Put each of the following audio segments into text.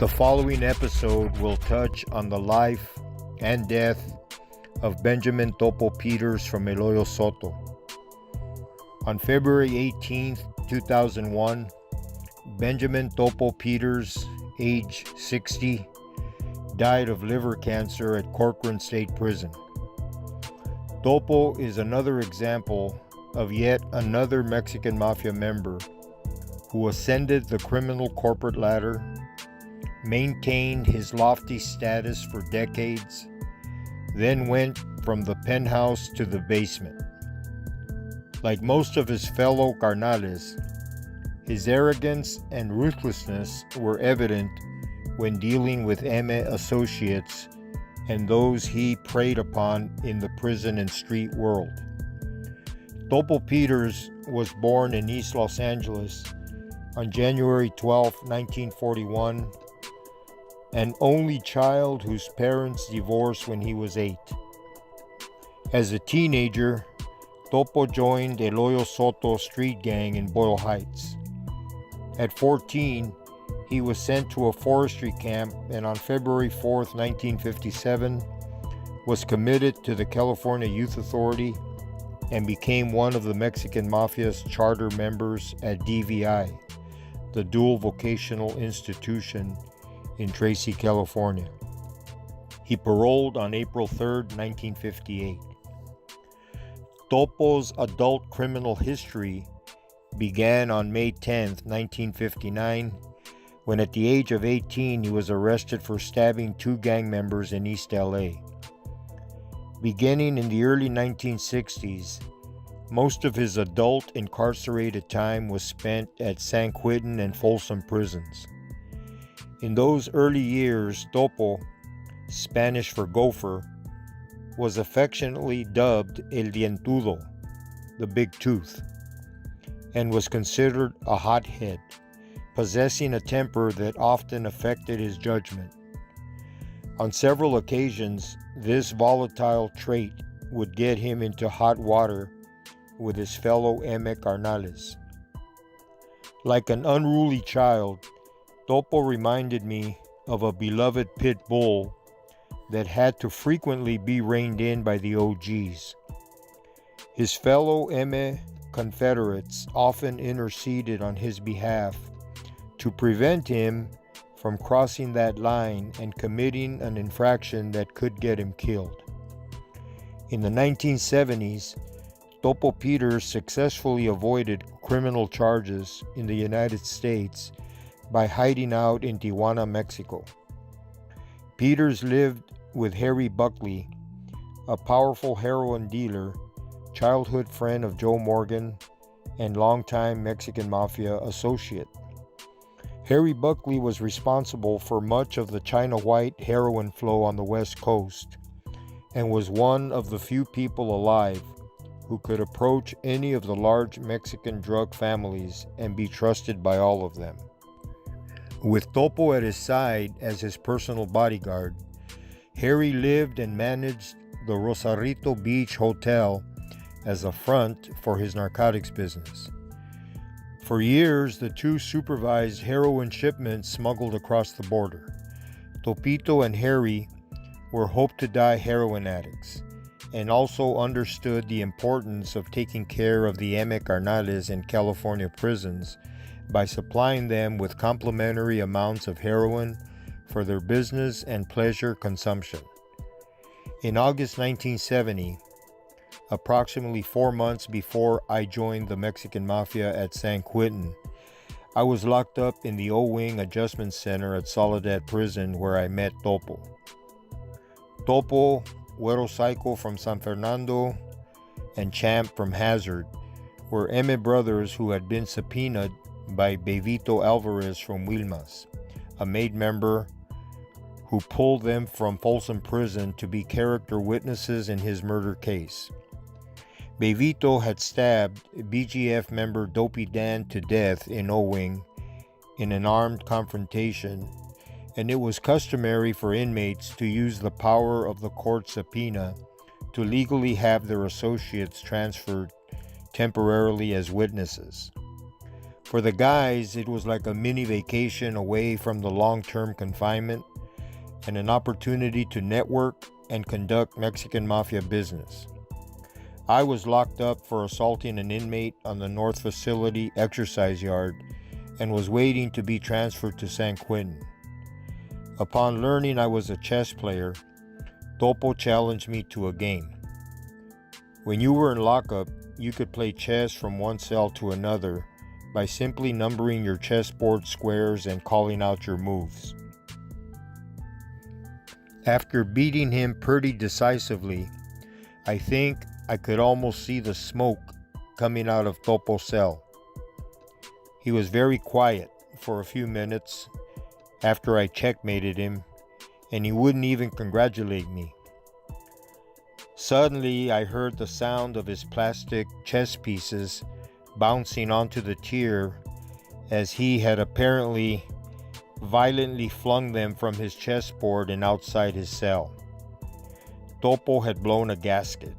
The following episode will touch on the life and death of Benjamin Topo Peters from Iloilo Soto. On February 18, 2001, Benjamin Topo Peters, age 60, died of liver cancer at Corcoran State Prison. Topo is another example of yet another Mexican Mafia member who ascended the criminal corporate ladder, maintained his lofty status for decades, then went from the penthouse to the basement. Like most of his fellow carnales, his arrogance and ruthlessness were evident when dealing with M associates and those he preyed upon in the prison and street world. Topo Peters was born in East Los Angeles on January 12, 1941, an only child whose parents divorced when he was 8. As a teenager, Topo joined a Iloilo Soto street gang in Boyle Heights. At 14, he was sent to a forestry camp and on February 4, 1957, was committed to the California Youth Authority and became one of the Mexican Mafia's charter members at DVI, the Dual Vocational Institution in Tracy, California. He paroled on April 3, 1958. Topo's adult criminal history began on May 10, 1959, when at the age of 18 he was arrested for stabbing 2 gang members in East LA. Beginning in the early 1960s, most of his adult incarcerated time was spent at San Quentin and Folsom prisons. In those early years, Topo, Spanish for gopher, was affectionately dubbed El Dientudo, the big tooth, and was considered a hothead, possessing a temper that often affected his judgment. On several occasions, this volatile trait would get him into hot water with his fellow M carnales. Like an unruly child, Topo reminded me of a beloved pit bull that had to frequently be reined in by the OGs. His fellow M Confederates often interceded on his behalf to prevent him from crossing that line and committing an infraction that could get him killed. In the 1970s, Topo Peters successfully avoided criminal charges in the United States by hiding out in Tijuana, Mexico. Peters lived with Harry Buckley, a powerful heroin dealer, childhood friend of Joe Morgan, and longtime Mexican Mafia associate. Harry Buckley was responsible for much of the China White heroin flow on the West Coast and was one of the few people alive who could approach any of the large Mexican drug families and be trusted by all of them. With Topo at his side as his personal bodyguard, Harry lived and managed the Rosarito Beach Hotel as a front for his narcotics business. For years, the two supervised heroin shipments smuggled across the border. Topito and Harry were hope-to-die heroin addicts and also understood the importance of taking care of the M carnales in California prisons by supplying them with complimentary amounts of heroin for their business and pleasure consumption. In August 1970, approximately 4 months before I joined the Mexican Mafia at San Quentin, I was locked up in the O-Wing Adjustment Center at SOLEDAD Prison where I met Topo. Topo, Güero Psycho from San Fernando, and Champ from Hazard were M brothers who had been subpoenaed by Bevito Alvarez from Wilmas, a made member who pulled them from Folsom Prison to be character witnesses in his murder case. Bevito had stabbed BGF member Dopey Dan to death in O-Wing in an armed confrontation, and it was customary for inmates to use the power of the court subpoena to legally have their associates transferred temporarily as witnesses. For the guys, it was like a mini vacation away from the long-term confinement and an opportunity to network and conduct Mexican Mafia business. I was locked up for assaulting an inmate on the North Facility exercise yard and was waiting to be transferred to San Quentin. Upon learning I was a chess player, Topo challenged me to a game. When you were in lockup, you could play chess from one cell to another by simply numbering your chessboard squares and calling out your moves. After beating him pretty decisively, I think I could almost see the smoke coming out of Topo's cell. He was very quiet for a few minutes after I checkmated him, and he wouldn't even congratulate me. Suddenly, I heard the sound of his plastic chess pieces bouncing onto the tier as he had apparently violently flung them from his chessboard and outside his cell. Topo had blown a gasket.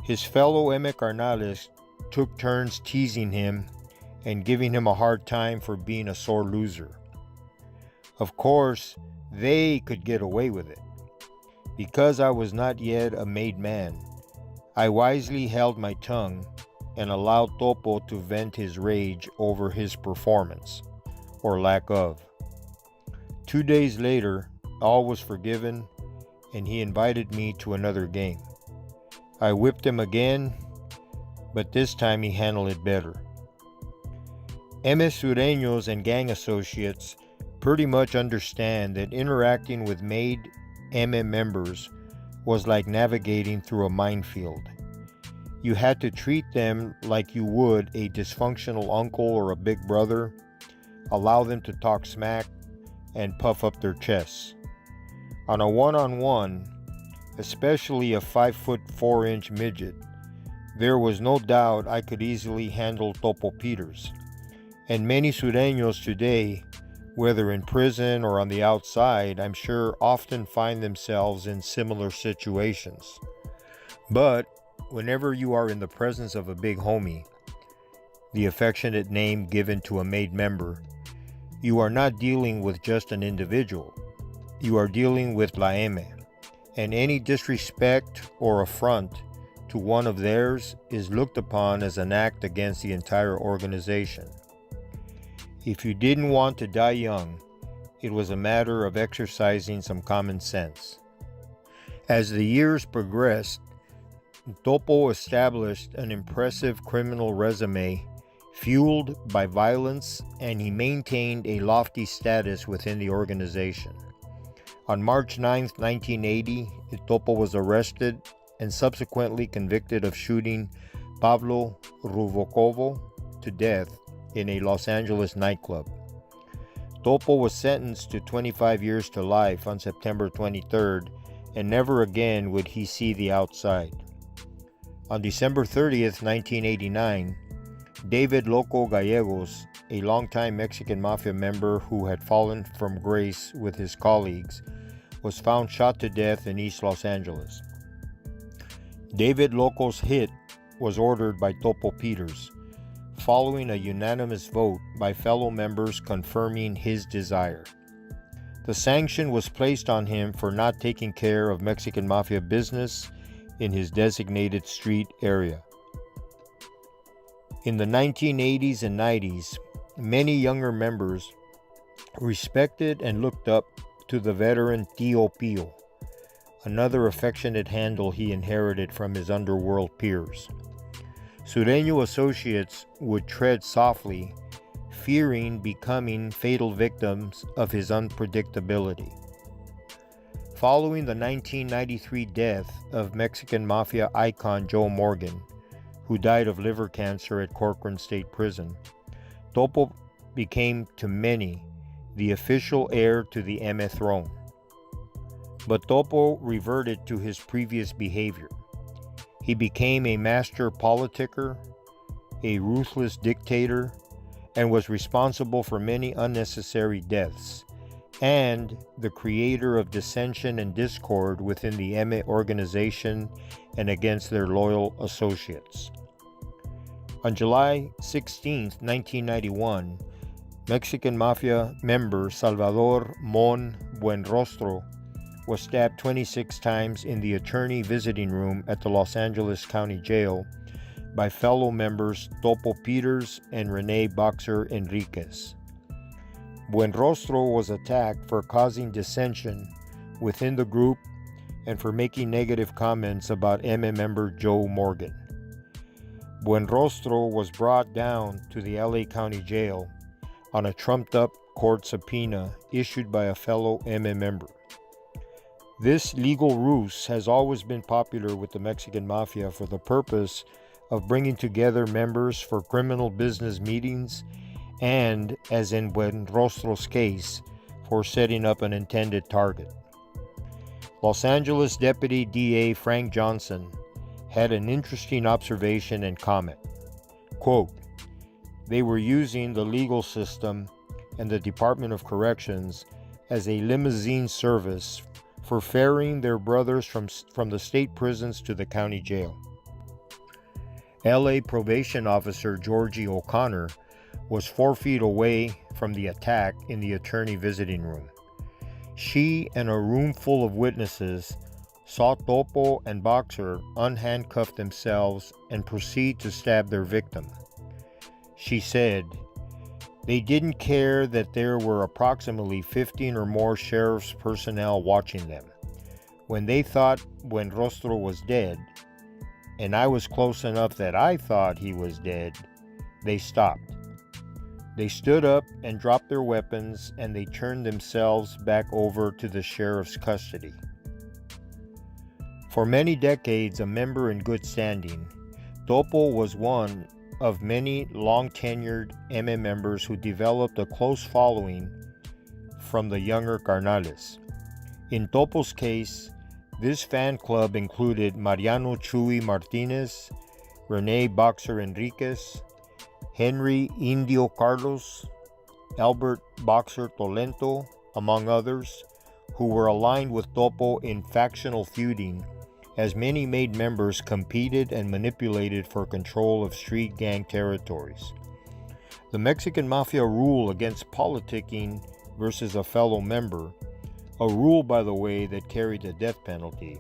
His fellow M. Carnales took turns teasing him and giving him a hard time for being a sore loser. Of course, they could get away with it. Because I was not yet a made man, I wisely held my tongue and allowed Topo to vent his rage over his performance, or lack of. 2 days later, all was forgiven, and he invited me to another game. I whipped him again, but this time he handled it better. MS Sureños and gang associates pretty much understand that interacting with made MM members was like navigating through a minefield. You had to treat them like you would a dysfunctional uncle or a big brother, allow them to talk smack, and puff up their chests. On a one-on-one, especially a 5'4" midget, there was no doubt I could easily handle Topo Peters. And many Sureños today, whether in prison or on the outside, I'm sure often find themselves in similar situations. But whenever you are in the presence of a big homie, the affectionate name given to a made member, you are not dealing with just an individual. You are dealing with La M, and any disrespect or affront to one of theirs is looked upon as an act against the entire organization. If you didn't want to die young, it was a matter of exercising some common sense. As the years progressed, Topo established an impressive criminal resume fueled by violence, and he maintained a lofty status within the organization. On March 9, 1980, Topo was arrested and subsequently convicted of shooting Pablo Ruvocovo to death in a Los Angeles nightclub. Topo was sentenced to 25 years to life on September 23rd, and never again would he see the outside. On December 30th, 1989, David Loco Gallegos, a longtime Mexican Mafia member who had fallen from grace with his colleagues, was found shot to death in East Los Angeles. David Loco's hit was ordered by Topo Peters, following a unanimous vote by fellow members confirming his desire. The sanction was placed on him for not taking care of Mexican Mafia business in his designated street area. In the 1980s and 90s, many younger members respected and looked up to the veteran Tío Pío, another affectionate handle he inherited from his underworld peers. Sureño associates would tread softly, fearing becoming fatal victims of his unpredictability. Following the 1993 death of Mexican Mafia icon Joe Morgan, who died of liver cancer at Corcoran State Prison, Topo became to many the official heir to the M throne. But Topo reverted to his previous behavior. He became a master politicker, a ruthless dictator, and was responsible for many unnecessary deaths, and the creator of dissension and discord within the M organization and against their loyal associates. On July 16, 1991, Mexican Mafia member Salvador Mon Buenrostro was stabbed 26 times in the attorney visiting room at the Los Angeles County Jail by fellow members Topo Peters and Rene Boxer Enriquez. Buenrostro was attacked for causing dissension within the group and for making negative comments about MM member Joe Morgan. Buenrostro was brought down to the LA County Jail on a trumped-up court subpoena issued by a fellow MM member. This legal ruse has always been popular with the Mexican Mafia for the purpose of bringing together members for criminal business meetings and, as in Buenrostro's case, for setting up an intended target. Los Angeles Deputy DA Frank Johnson had an interesting observation and comment. Quote, "They were using the legal system and the Department of Corrections as a limousine service for ferrying their brothers from the state prisons to the county jail." LA probation officer Georgie O'Connor was 4 feet away from the attack in the attorney visiting room. She and a room full of witnesses saw Topo and Boxer unhandcuff themselves and proceed to stab their victim. She said, "They didn't care that there were approximately 15 or more sheriff's personnel watching them. When they thought Buenrostro was dead, and I was close enough that I thought he was dead, they stopped. They stood up and dropped their weapons, and they turned themselves back over to the sheriff's custody." For many decades a member in good standing, Topo was one of many long-tenured MM members who developed a close following from the younger carnales. In Topo's case, this fan club included Mariano Chuy Martinez, Rene Boxer Enriquez, Henry Indio Carlos, Albert Boxer Tolento, among others, who were aligned with Topo in factional feuding, as many made members competed and manipulated for control of street gang territories. The Mexican Mafia rule against politicking versus a fellow member, a rule, by the way, that carried the death penalty,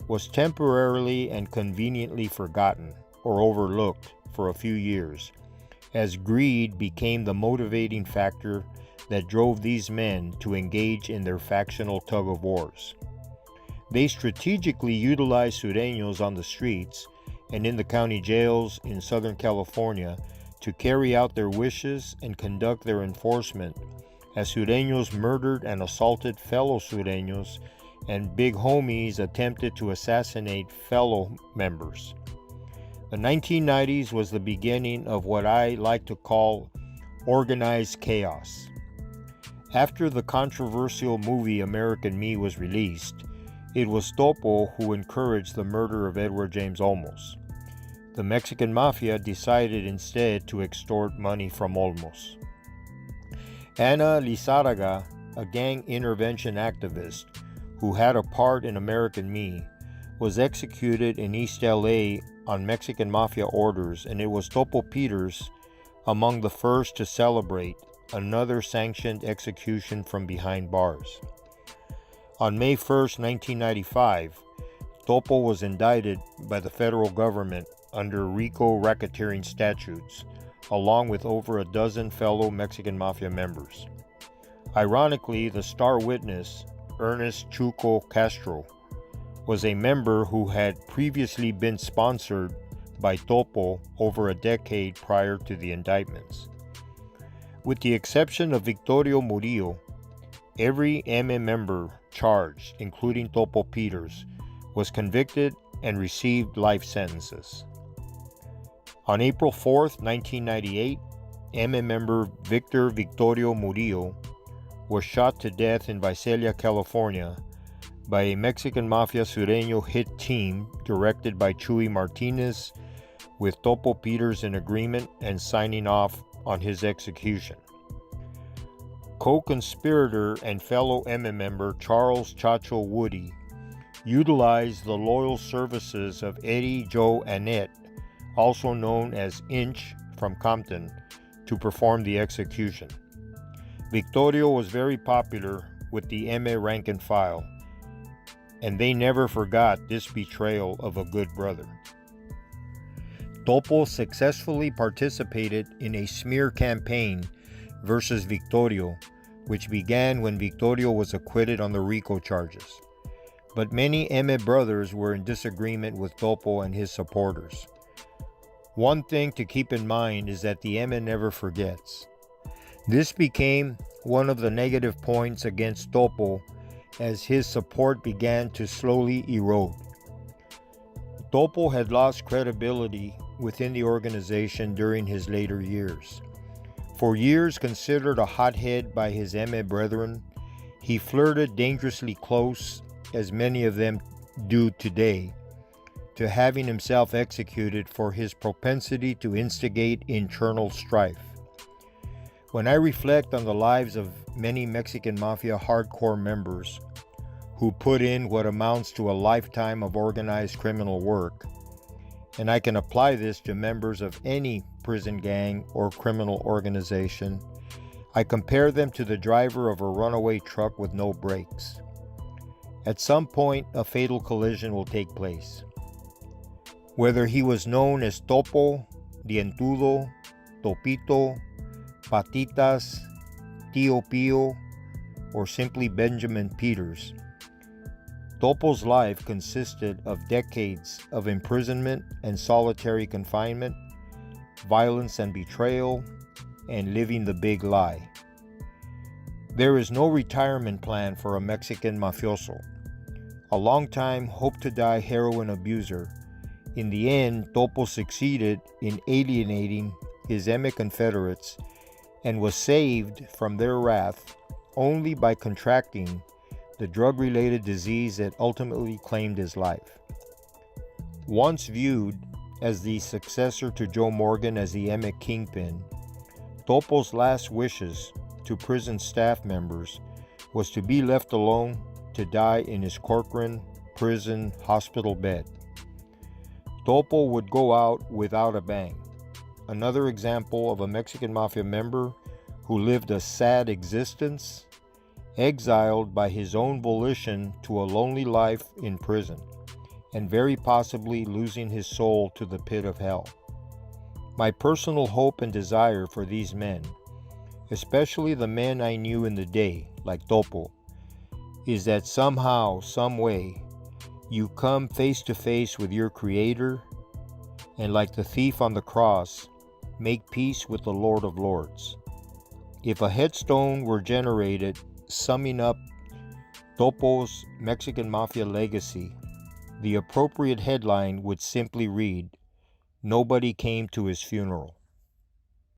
was temporarily and conveniently forgotten or overlooked for a few years, as greed became the motivating factor that drove these men to engage in their factional tug-of-wars. They strategically utilized Sureños on the streets and in the county jails in Southern California to carry out their wishes and conduct their enforcement, as Sureños murdered and assaulted fellow Sureños and big homies attempted to assassinate fellow members. The 1990s was the beginning of what I like to call organized chaos. After the controversial movie American Me was released, it was Topo who encouraged the murder of Edward James Olmos. The Mexican Mafia decided instead to extort money from Olmos. Ana Lizárraga, a gang intervention activist who had a part in American Me, was executed in East LA on Mexican Mafia orders, and it was Topo Peters among the first to celebrate another sanctioned execution from behind bars. On May 1, 1995, Topo was indicted by the federal government under RICO racketeering statutes, along with over a dozen fellow Mexican Mafia members. Ironically, the star witness, Ernest Chuco Castro, was a member who had previously been sponsored by Topo over a decade prior to the indictments. With the exception of Victorio Murillo, every MM member charged, including Topo Peters, was convicted and received life sentences. On April 4, 1998, MM member Victor Victorio Murillo was shot to death in Visalia, California, by a Mexican Mafia Sureño hit team directed by Chuy Martinez, with Topo Peters in agreement and signing off on his execution. Co-conspirator and fellow MM member Charles Chacho Woody utilized the loyal services of Eddie Joe Annette, also known as Inch from Compton, to perform the execution. Victorio was very popular with the MA rank and file, and they never forgot this betrayal of a good brother. Topo successfully participated in a smear campaign versus Victorio, which began when Victorio was acquitted on the RICO charges. But many MA brothers were in disagreement with Topo and his supporters. One thing to keep in mind is that the MA never forgets. This became one of the negative points against Topo as his support began to slowly erode. Topo had lost credibility within the organization during his later years. For years considered a hothead by his MA brethren, he flirted dangerously close, as many of them do today, to having himself executed for his propensity to instigate internal strife. When I reflect on the lives of many Mexican Mafia hardcore members who put in what amounts to a lifetime of organized criminal work, and I can apply this to members of any prison gang or criminal organization, I compare them to the driver of a runaway truck with no brakes. At some point, a fatal collision will take place. Whether he was known as Topo, Dientudo, Topito, Patitas, Tio Pio, or simply Benjamin Peters, Topo's life consisted of decades of imprisonment and solitary confinement, violence and betrayal, and living the big lie. There is no retirement plan for a Mexican mafioso. A long-time hope-to-die heroin abuser, in the end, Topo succeeded in alienating his MA confederates and was saved from their wrath only by contracting the drug-related disease that ultimately claimed his life. Once viewed as the successor to Joe Morgan as the MA kingpin, Topo's last wishes to prison staff members was to be left alone to die in his Corcoran prison hospital bed. Topo would go out without a bang. Another example of a Mexican Mafia member who lived a sad existence, exiled by his own volition to a lonely life in prison, and very possibly losing his soul to the pit of hell. My personal hope and desire for these men, especially the men I knew in the day, like Topo, is that somehow, some way, you come face to face with your Creator, and like the thief on the cross, make peace with the Lord of Lords. If a headstone were generated summing up Topo's Mexican Mafia legacy, the appropriate headline would simply read, "Nobody came to his funeral."